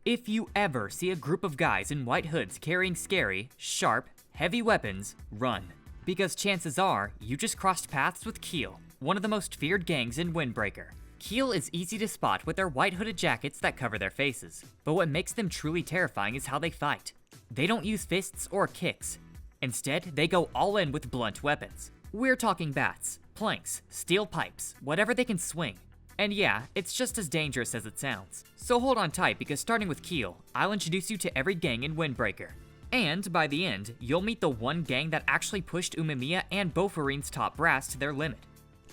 If you ever see a group of guys in white hoods carrying scary, sharp, heavy weapons, run. Because chances are, you just crossed paths with Keel, one of the most feared gangs in Windbreaker. Keel is easy to spot with their white hooded jackets that cover their faces, but what makes them truly terrifying is how they fight. They don't use fists or kicks. Instead, they go all in with blunt weapons. We're talking bats, planks, steel pipes, whatever they can swing. And yeah, it's just as dangerous as it sounds. So hold on tight, because starting with Keel, I'll introduce you to every gang in Windbreaker. And by the end, you'll meet the one gang that actually pushed Umemiya and Bofurine's top brass to their limit.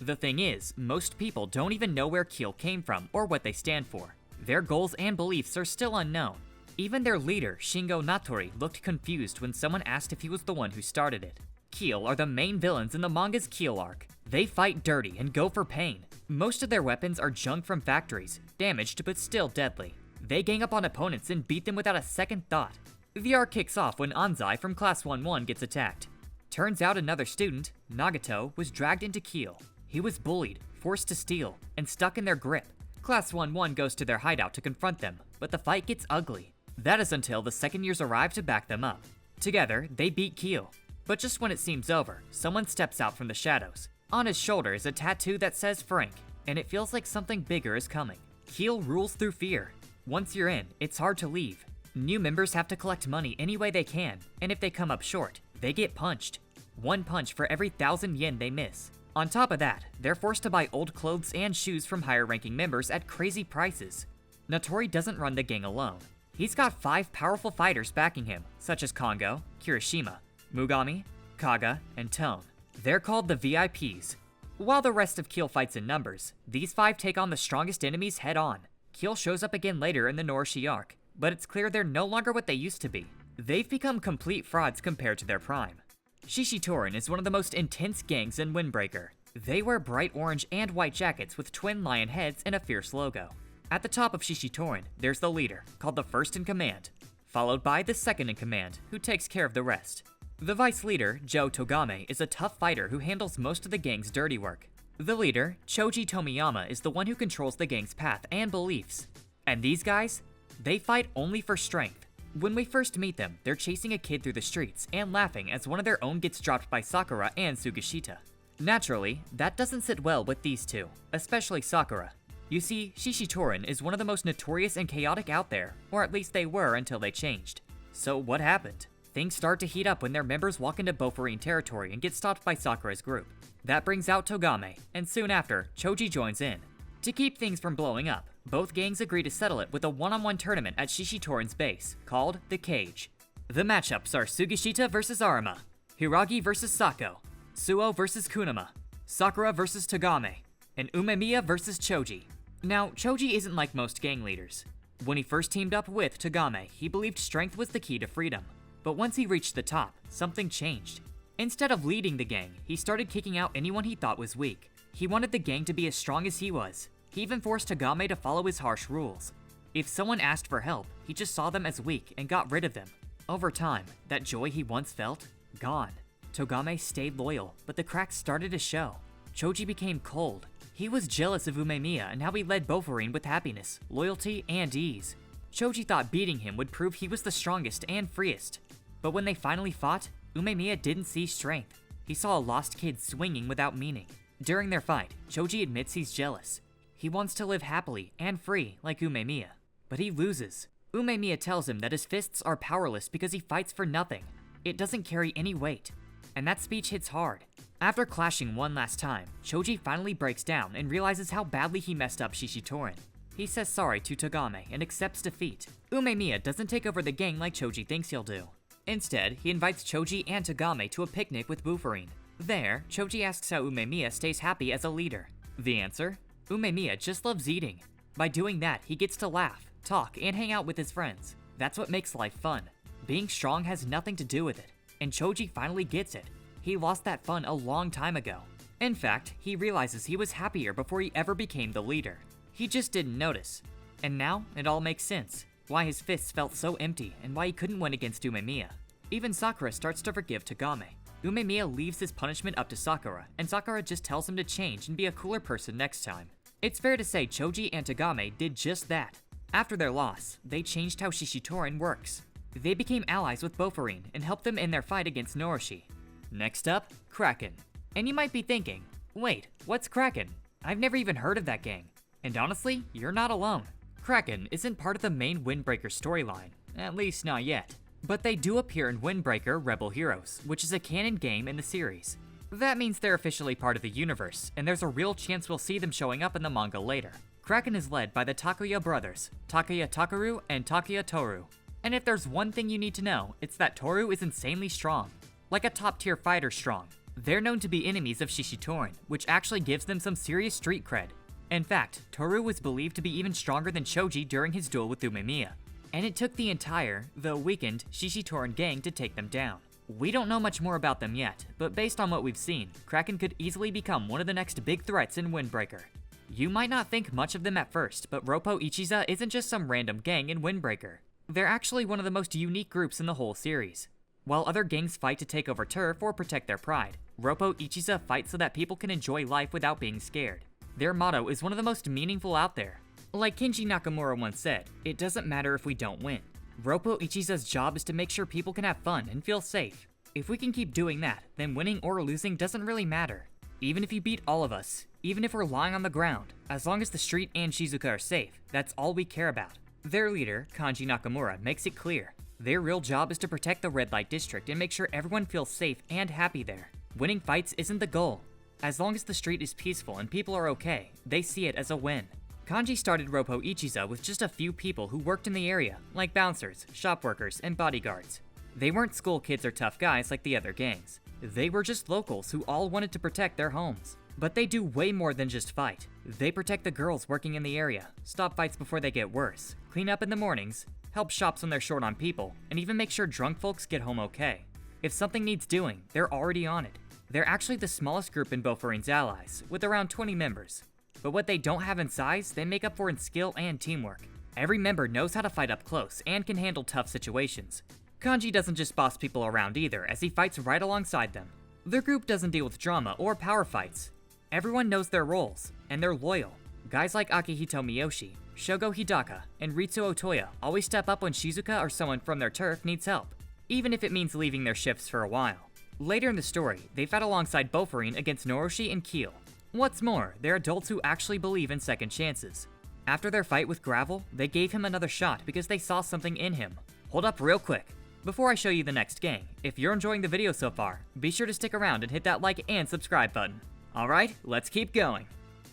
The thing is, most people don't even know where Keel came from or what they stand for. Their goals and beliefs are still unknown. Even their leader, Shingo Natori, looked confused when someone asked if he was the one who started it. Keel are the main villains in the manga's Keel arc. They fight dirty and go for pain. Most of their weapons are junk from factories, damaged but still deadly. They gang up on opponents and beat them without a second thought. The arc kicks off when Anzai from Class 1-1 gets attacked. Turns out another student, Nagato, was dragged into Keel. He was bullied, forced to steal, and stuck in their grip. Class 1-1 goes to their hideout to confront them, but the fight gets ugly. That is until the second years arrive to back them up. Together, they beat Keel. But just when it seems over, someone steps out from the shadows. On his shoulder is a tattoo that says Frank, and it feels like something bigger is coming. Keel rules through fear. Once you're in, it's hard to leave. New members have to collect money any way they can, and if they come up short, they get punched. One punch for every 1,000 yen they miss. On top of that, they're forced to buy old clothes and shoes from higher-ranking members at crazy prices. Natori doesn't run the gang alone. He's got 5 powerful fighters backing him, such as Kongo, Kirishima, Mugami, Kaga, and Tone. They're called the VIPs. While the rest of Keel fights in numbers, these 5 take on the strongest enemies head-on. Keel shows up again later in the Noroshi arc, but it's clear they're no longer what they used to be. They've become complete frauds compared to their prime. Shishitoren is one of the most intense gangs in Windbreaker. They wear bright orange and white jackets with twin lion heads and a fierce logo. At the top of Shishitoren, there's the leader, called the first in command, followed by the second in command, who takes care of the rest. The vice leader, Joe Togame, is a tough fighter who handles most of the gang's dirty work. The leader, Choji Tomiyama, is the one who controls the gang's path and beliefs. And these guys? They fight only for strength. When we first meet them, they're chasing a kid through the streets and laughing as one of their own gets dropped by Sakura and Sugishita. Naturally, that doesn't sit well with these two, especially Sakura. You see, Shishitoren is one of the most notorious and chaotic out there, or at least they were until they changed. So what happened? Things start to heat up when their members walk into Bofurine territory and get stopped by Sakura's group. That brings out Togame, and soon after, Choji joins in. To keep things from blowing up, both gangs agree to settle it with a one-on-one tournament at Shishitoren's base, called The Cage. The matchups are Sugishita vs Arima, Hiragi vs Sako, Suo vs Kunama, Sakura vs Togame, and Umemiya vs Choji. Now, Choji isn't like most gang leaders. When he first teamed up with Togame, he believed strength was the key to freedom. But once he reached the top, something changed. Instead of leading the gang, he started kicking out anyone he thought was weak. He wanted the gang to be as strong as he was. He even forced Togame to follow his harsh rules. If someone asked for help, he just saw them as weak and got rid of them. Over time, that joy he once felt, gone. Togame stayed loyal, but the cracks started to show. Choji became cold. He was jealous of Umemiya and how he led Bofurin with happiness, loyalty, and ease. Choji thought beating him would prove he was the strongest and freest. But when they finally fought, Umemiya didn't see strength. He saw a lost kid swinging without meaning. During their fight, Choji admits he's jealous. He wants to live happily and free like Umemiya, but he loses. Umemiya tells him that his fists are powerless because he fights for nothing. It doesn't carry any weight. And that speech hits hard. After clashing one last time, Choji finally breaks down and realizes how badly he messed up Shishitoren. He says sorry to Togame and accepts defeat. Umemiya doesn't take over the gang like Choji thinks he'll do. Instead, he invites Choji and Togame to a picnic with Bufferine. There, Choji asks how Umemiya stays happy as a leader. The answer? Umemiya just loves eating. By doing that, he gets to laugh, talk, and hang out with his friends. That's what makes life fun. Being strong has nothing to do with it, and Choji finally gets it. He lost that fun a long time ago. In fact, he realizes he was happier before he ever became the leader. He just didn't notice. And now, it all makes sense. Why his fists felt so empty and why he couldn't win against Umemiya. Even Sakura starts to forgive Togame. Umemiya leaves his punishment up to Sakura, and Sakura just tells him to change and be a cooler person next time. It's fair to say Choji and Togame did just that. After their loss, they changed how Shishitoren works. They became allies with Bofurin and helped them in their fight against Noroshi. Next up, Kraken. And you might be thinking, wait, what's Kraken? I've never even heard of that gang. And honestly, you're not alone. Kraken isn't part of the main Windbreaker storyline, at least not yet. But they do appear in Windbreaker Rebel Heroes, which is a canon game in the series. That means they're officially part of the universe, and there's a real chance we'll see them showing up in the manga later. Kraken is led by the Takuya brothers, Takuya Takeru and Takuya Toru. And if there's one thing you need to know, it's that Toru is insanely strong. Like a top tier fighter strong. They're known to be enemies of Shishitoren, which actually gives them some serious street cred. In fact, Toru was believed to be even stronger than Choji during his duel with Umemiya. And it took the entire, though weakened, Shishitoren gang to take them down. We don't know much more about them yet, but based on what we've seen, Kraken could easily become one of the next big threats in Windbreaker. You might not think much of them at first, but Robo Ichiza isn't just some random gang in Windbreaker. They're actually one of the most unique groups in the whole series. While other gangs fight to take over turf or protect their pride, Robo Ichiza fights so that people can enjoy life without being scared. Their motto is one of the most meaningful out there. Like Kenji Nakamura once said, it doesn't matter if we don't win. Robo Ichiza's job is to make sure people can have fun and feel safe. If we can keep doing that, then winning or losing doesn't really matter. Even if you beat all of us, even if we're lying on the ground, as long as the street and Shizuka are safe, that's all we care about. Their leader, Kanji Nakamura, makes it clear. Their real job is to protect the red light district and make sure everyone feels safe and happy there. Winning fights isn't the goal. As long as the street is peaceful and people are okay, they see it as a win. Kanji started Robo Ichiza with just a few people who worked in the area, like bouncers, shop workers, and bodyguards. They weren't school kids or tough guys like the other gangs. They were just locals who all wanted to protect their homes. But they do way more than just fight. They protect the girls working in the area, stop fights before they get worse, clean up in the mornings, help shops when they're short on people, and even make sure drunk folks get home okay. If something needs doing, they're already on it. They're actually the smallest group in Bofurine's allies, with around 20 members. But what they don't have in size, they make up for in skill and teamwork. Every member knows how to fight up close and can handle tough situations. Kanji doesn't just boss people around either, as he fights right alongside them. Their group doesn't deal with drama or power fights. Everyone knows their roles, and they're loyal. Guys like Akihito Miyoshi, Shogo Hidaka, and Ritsu Otoya always step up when Shizuka or someone from their turf needs help, even if it means leaving their shifts for a while. Later in the story, they fought alongside Bofurine against Noroshi and Keel. What's more, they're adults who actually believe in second chances. After their fight with Gravel, they gave him another shot because they saw something in him. Hold up real quick. Before I show you the next gang, if you're enjoying the video so far, be sure to stick around and hit that like and subscribe button. Alright, let's keep going.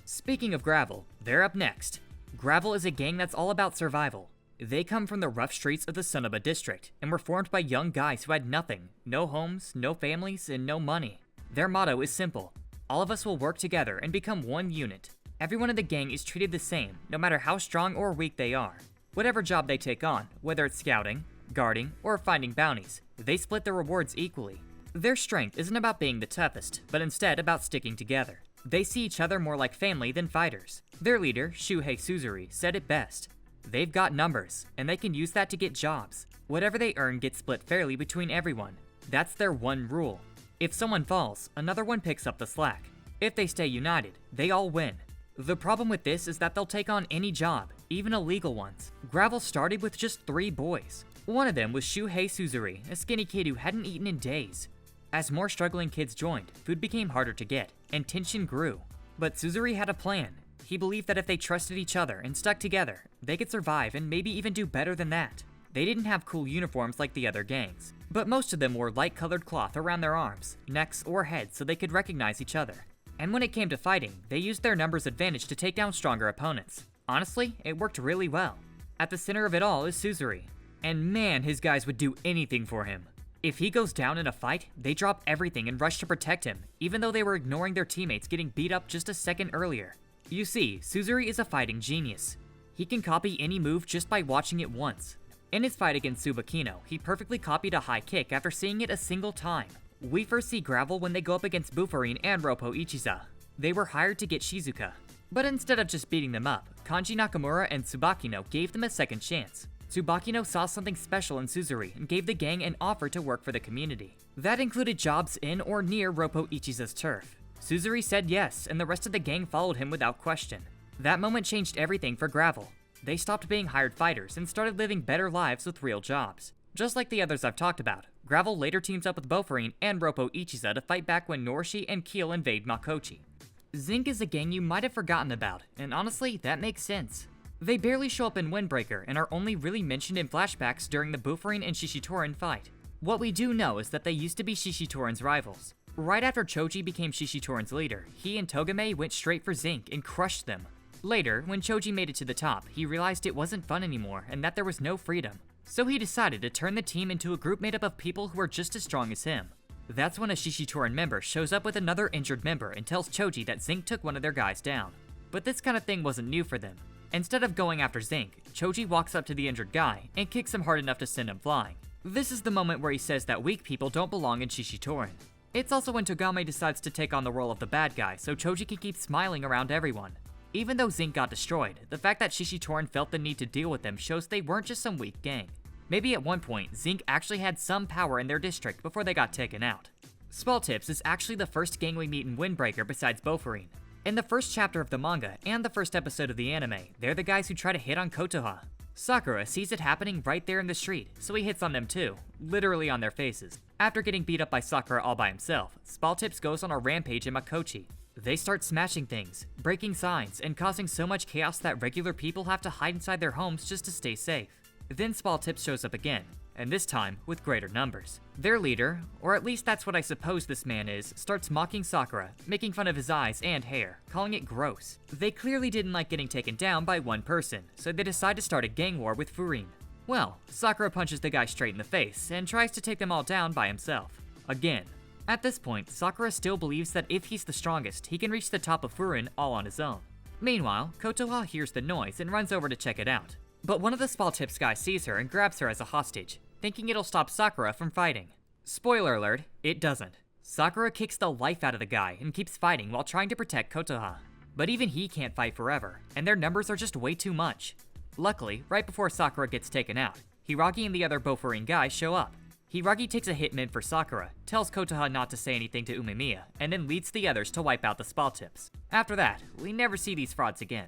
Speaking of Gravel, they're up next. Gravel is a gang that's all about survival. They come from the rough streets of the Sonoba district, and were formed by young guys who had nothing, no homes, no families, and no money. Their motto is simple: all of us will work together and become one unit. Everyone in the gang is treated the same, no matter how strong or weak they are. Whatever job they take on, whether it's scouting, guarding, or finding bounties, they split the rewards equally. Their strength isn't about being the toughest, but instead about sticking together. They see each other more like family than fighters. Their leader, Shuhei Suzuri, said it best. They've got numbers, and they can use that to get jobs. Whatever they earn gets split fairly between everyone. That's their one rule. If someone falls, another one picks up the slack. If they stay united, they all win. The problem with this is that they'll take on any job, even illegal ones. Gravel started with just 3 boys. One of them was Shuhei Suzuri, a skinny kid who hadn't eaten in days. As more struggling kids joined, food became harder to get, and tension grew. But Suzuri had a plan. He believed that if they trusted each other and stuck together, they could survive and maybe even do better than that. They didn't have cool uniforms like the other gangs, but most of them wore light-colored cloth around their arms, necks, or heads so they could recognize each other. And when it came to fighting, they used their numbers advantage to take down stronger opponents. Honestly, it worked really well. At the center of it all is Suzuri. And man, his guys would do anything for him. If he goes down in a fight, they drop everything and rush to protect him, even though they were ignoring their teammates getting beat up just a second earlier. You see, Suzuri is a fighting genius. He can copy any move just by watching it once. In his fight against Tsubakino, he perfectly copied a high kick after seeing it a single time. We first see Gravel when they go up against Bufferine and Robo Ichiza. They were hired to get Shizuka. But instead of just beating them up, Kanji Nakamura and Tsubakino gave them a second chance. Tsubakino saw something special in Suzuri and gave the gang an offer to work for the community. That included jobs in or near Robo Ichiza's turf. Suzuri said yes, and the rest of the gang followed him without question. That moment changed everything for Gravel. they stopped being hired fighters and started living better lives with real jobs. Just like the others I've talked about, Gravel later teams up with Bofurin and Robo Ichiza to fight back when Noroshi and Keel invade Makochi. Zinc is a gang you might have forgotten about, and honestly, that makes sense. They barely show up in Windbreaker and are only really mentioned in flashbacks during the Bufferine and Shishitoren fight. What we do know is that they used to be Shishitoren's rivals. Right after Choji became Shishitoren's leader, he and Togame went straight for Zinc and crushed them. Later, when Choji made it to the top, he realized it wasn't fun anymore and that there was no freedom. So he decided to turn the team into a group made up of people who were just as strong as him. That's when a Shishitoren member shows up with another injured member and tells Choji that Zinc took one of their guys down. But this kind of thing wasn't new for them. Instead of going after Zinc, Choji walks up to the injured guy and kicks him hard enough to send him flying. This is the moment where he says that weak people don't belong in Shishitoren. It's also when Togame decides to take on the role of the bad guy so Choji can keep smiling around everyone. Even though Zinc got destroyed, the fact that Shishitoren felt the need to deal with them shows they weren't just some weak gang. Maybe at one point, Zinc actually had some power in their district before they got taken out. Spaltips is actually the first gang we meet in Windbreaker besides Bofurin. In the first chapter of the manga and the first episode of the anime, they're the guys who try to hit on Kotoha. Sakura sees it happening right there in the street, so he hits on them too, literally on their faces. After getting beat up by Sakura all by himself, Spaltips goes on a rampage in Makochi. They start smashing things, breaking signs, and causing so much chaos that regular people have to hide inside their homes just to stay safe. Then Spaltips shows up again, and this time with greater numbers. Their leader, or at least that's what I suppose this man is, starts mocking Sakura, making fun of his eyes and hair, calling it gross. They clearly didn't like getting taken down by one person, so they decide to start a gang war with Furin. Well, Sakura punches the guy straight in the face and tries to take them all down by himself. Again. At this point, Sakura still believes that if he's the strongest, he can reach the top of Furin all on his own. Meanwhile, Kotoha hears the noise and runs over to check it out. But one of the Spaltips guys sees her and grabs her as a hostage, thinking it'll stop Sakura from fighting. Spoiler alert, it doesn't. Sakura kicks the life out of the guy and keeps fighting while trying to protect Kotoha. But even he can't fight forever, and their numbers are just way too much. Luckily, right before Sakura gets taken out, Hiragi and the other Bofurin guys show up. Hiragi takes a hitman for Sakura, tells Kotoha not to say anything to Umemiya, and then leads the others to wipe out the Spaltips. After that, we never see these frauds again.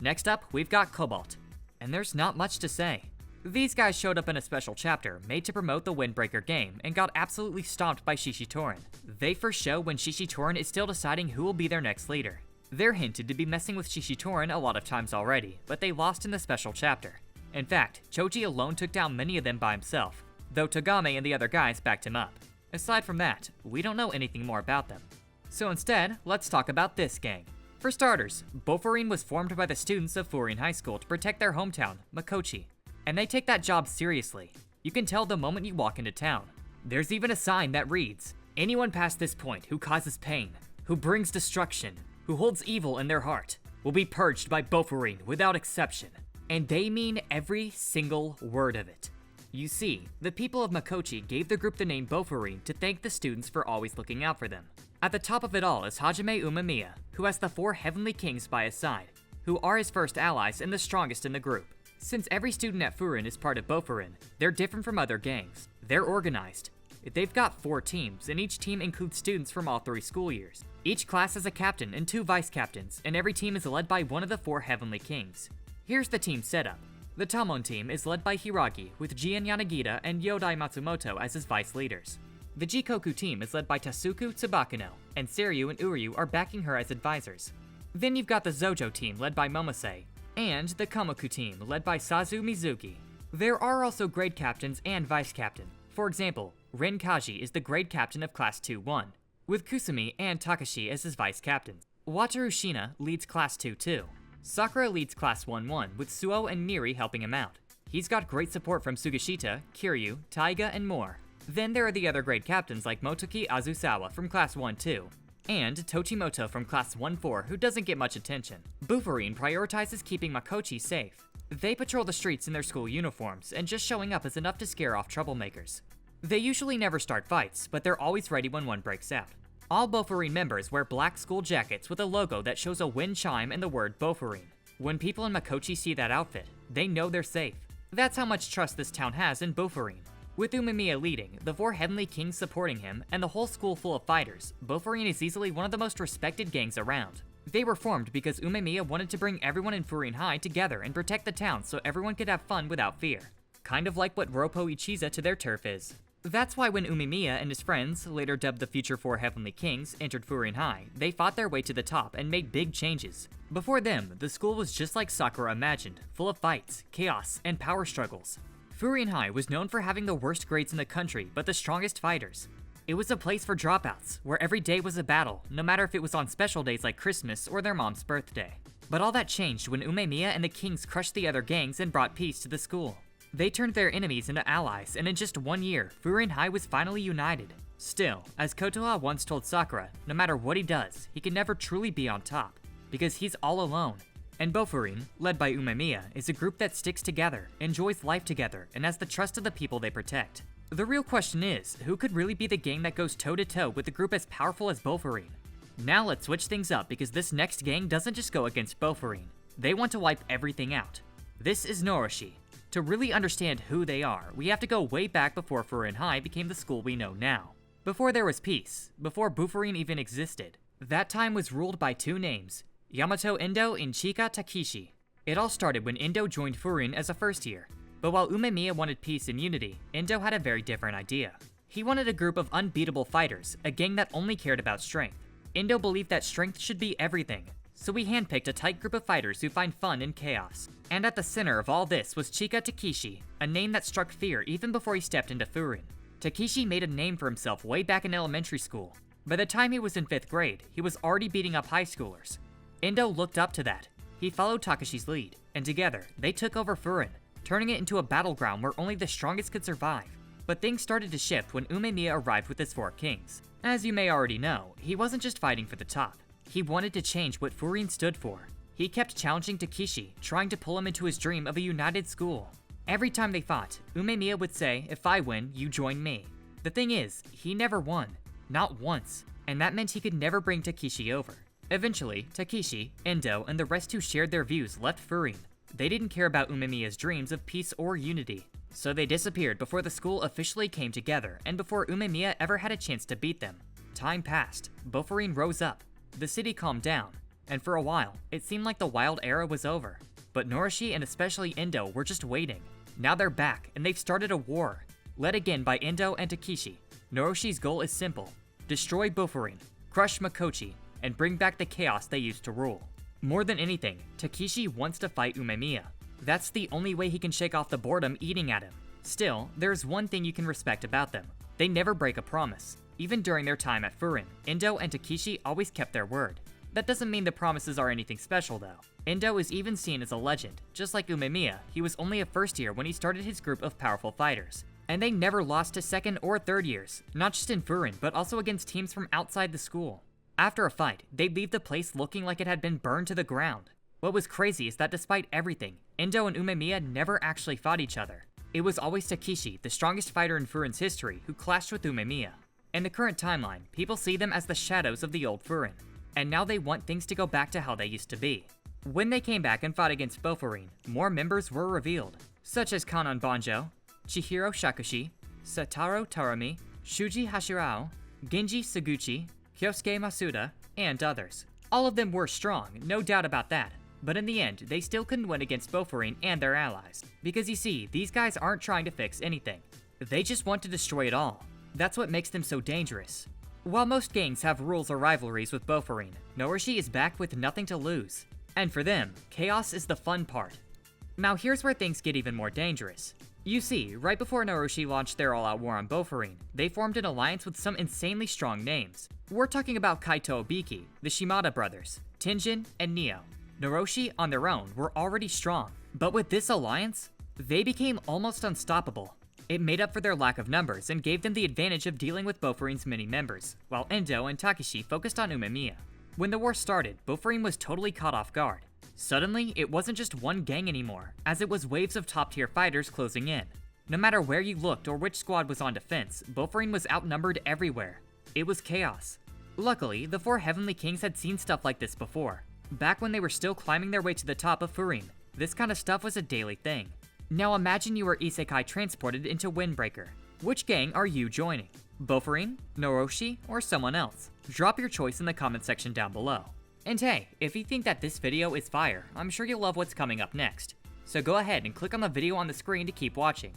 Next up, we've got Cobalt. And there's not much to say. These guys showed up in a special chapter made to promote the Windbreaker game and got absolutely stomped by Shishitoren. They first show when Shishitoren is still deciding who will be their next leader. They're hinted to be messing with Shishitoren a lot of times already, but they lost in the special chapter. In fact, Choji alone took down many of them by himself, though Togame and the other guys backed him up. Aside from that, we don't know anything more about them. So instead, let's talk about this gang. For starters, Bofurin was formed by the students of Furin High School to protect their hometown, Makochi. And they take that job seriously. You can tell the moment you walk into town. There's even a sign that reads, "Anyone past this point who causes pain, who brings destruction, who holds evil in their heart, will be purged by Bofurin without exception." And they mean every single word of it. You see, the people of Makochi gave the group the name Bofurin to thank the students for always looking out for them. At the top of it all is Hajime Umemiya, who has the 4 heavenly kings by his side, who are his first allies and the strongest in the group. Since every student at Furin is part of Bofurin, they're different from other gangs. They're organized. They've got 4 teams, and each team includes students from all 3 school years. Each class has a captain and 2 vice captains, and every team is led by one of the 4 heavenly kings. Here's the team setup. The Tamon team is led by Hiragi, with Jin Yanagita and Yodai Matsumoto as his vice leaders. The Jikoku team is led by Tasuku Tsubakino, and Seryu and Uryu are backing her as advisors. Then you've got the Zojo team led by Momose, and the Kamoku team led by Sazu Mizuki. There are also grade captains and vice captain. For example, Ren Kaji is the grade captain of Class 2-1, with Kusumi and Takashi as his vice captains. Wataru Shina leads Class 2-2. Sakura leads Class 1-1, with Suo and Miri helping him out. He's got great support from Sugashita, Kiryu, Taiga, and more. Then there are the other grade captains like Motoki Azusawa from Class 1-2, and Tochimoto from Class 1-4, who doesn't get much attention. Bufferine prioritizes keeping Makochi safe. They patrol the streets in their school uniforms, and just showing up is enough to scare off troublemakers. They usually never start fights, but they're always ready when one breaks out. All Bofurine members wear black school jackets with a logo that shows a wind chime and the word Bofurine. When people in Makochi see that outfit, they know they're safe. That's how much trust this town has in Bofurine. With Umemiya leading, the 4 heavenly kings supporting him, and the whole school full of fighters, Bofurine is easily one of the most respected gangs around. They were formed because Umemiya wanted to bring everyone in Furin High together and protect the town so everyone could have fun without fear. Kind of like what Robo Ichiza to their turf is. That's why when Umemiya and his friends, later dubbed the future 4 Heavenly Kings, entered Furin High, they fought their way to the top and made big changes. Before them, the school was just like Sakura imagined, full of fights, chaos, and power struggles. Furin High was known for having the worst grades in the country, but the strongest fighters. It was a place for dropouts, where every day was a battle, no matter if it was on special days like Christmas or their mom's birthday. But all that changed when Umemiya and the Kings crushed the other gangs and brought peace to the school. They turned their enemies into allies, and in just 1 year, Furin High was finally united. Still, as Kotoa once told Sakura, no matter what he does, he can never truly be on top, because he's all alone. And Bofurin, led by Umemiya, is a group that sticks together, enjoys life together, and has the trust of the people they protect. The real question is, who could really be the gang that goes toe-to-toe with a group as powerful as Bofurin? Now let's switch things up because this next gang doesn't just go against Bofurin. They want to wipe everything out. This is Noroshi. To really understand who they are, we have to go way back before Furin High became the school we know now. Before there was peace, before Bufferine even existed, that time was ruled by 2 names, Yamato Endo and Chika Takeshi. It all started when Endo joined Furin as a first year. But while Umemiya wanted peace and unity, Endo had a very different idea. He wanted a group of unbeatable fighters, a gang that only cared about strength. Endo believed that strength should be everything, so he handpicked a tight group of fighters who find fun in chaos. And at the center of all this was Chika Takeshi, a name that struck fear even before he stepped into Furin. Takeshi made a name for himself way back in elementary school. By the time he was in 5th grade, he was already beating up high schoolers. Endo looked up to that. He followed Takeshi's lead, and together, they took over Furin, turning it into a battleground where only the strongest could survive. But things started to shift when Umemiya arrived with his 4 kings. As you may already know, he wasn't just fighting for the top. He wanted to change what Furin stood for. He kept challenging Takeshi, trying to pull him into his dream of a united school. Every time they fought, Umemiya would say, "If I win, you join me." The thing is, he never won. Not once. And that meant he could never bring Takeshi over. Eventually, Takeshi, Endo, and the rest who shared their views left Furin. They didn't care about Umemiya's dreams of peace or unity, so they disappeared before the school officially came together and before Umemiya ever had a chance to beat them. Time passed, Bufferine rose up, the city calmed down, and for a while, it seemed like the wild era was over. But Noroshi and especially Endo were just waiting. Now they're back, and they've started a war. Led again by Endo and Takeshi, Noroshi's goal is simple: destroy Bufferine, crush Makochi, and bring back the chaos they used to rule. More than anything, Takeshi wants to fight Umemiya. That's the only way he can shake off the boredom eating at him. Still, there's one thing you can respect about them. They never break a promise. Even during their time at Furin, Endo and Takeshi always kept their word. That doesn't mean the promises are anything special though. Endo is even seen as a legend. Just like Umemiya, he was only a first year when he started his group of powerful fighters. And they never lost to 2nd or 3rd years, not just in Furin, but also against teams from outside the school. After a fight, they'd leave the place looking like it had been burned to the ground. What was crazy is that despite everything, Endo and Umemiya never actually fought each other. It was always Takeshi, the strongest fighter in Furin's history, who clashed with Umemiya. In the current timeline, people see them as the shadows of the old Furin, and now they want things to go back to how they used to be. When they came back and fought against Bofurine, more members were revealed, such as Kanon Banjo, Chihiro Shakushi, Sataro Tarami, Shuji Hashirao, Genji Suguchi, Kyosuke Masuda, and others. All of them were strong, no doubt about that, but in the end, they still couldn't win against Bofurine and their allies. Because you see, these guys aren't trying to fix anything. They just want to destroy it all. That's what makes them so dangerous. While most gangs have rules or rivalries with Bofurine, Noroshi is back with nothing to lose. And for them, chaos is the fun part. Now here's where things get even more dangerous. You see, right before Noroshi launched their all-out war on Bofurine, they formed an alliance with some insanely strong names. We're talking about Kaito Obiki, the Shimada brothers, Tenjin, and Neo. Noroshi, on their own, were already strong, but with this alliance, they became almost unstoppable. It made up for their lack of numbers and gave them the advantage of dealing with Bofurine's many members, while Endo and Takeshi focused on Umemiya. When the war started, Bofurine was totally caught off guard. Suddenly, it wasn't just one gang anymore, as it was waves of top-tier fighters closing in. No matter where you looked or which squad was on defense, Bofurine was outnumbered everywhere. It was chaos. Luckily, the 4 Heavenly Kings had seen stuff like this before. Back when they were still climbing their way to the top of Furin, this kind of stuff was a daily thing. Now imagine you were isekai transported into Windbreaker. Which gang are you joining? Bofurine, Noroshi, or someone else? Drop your choice in the comment section down below. And hey, if you think that this video is fire, I'm sure you'll love what's coming up next. So go ahead and click on the video on the screen to keep watching.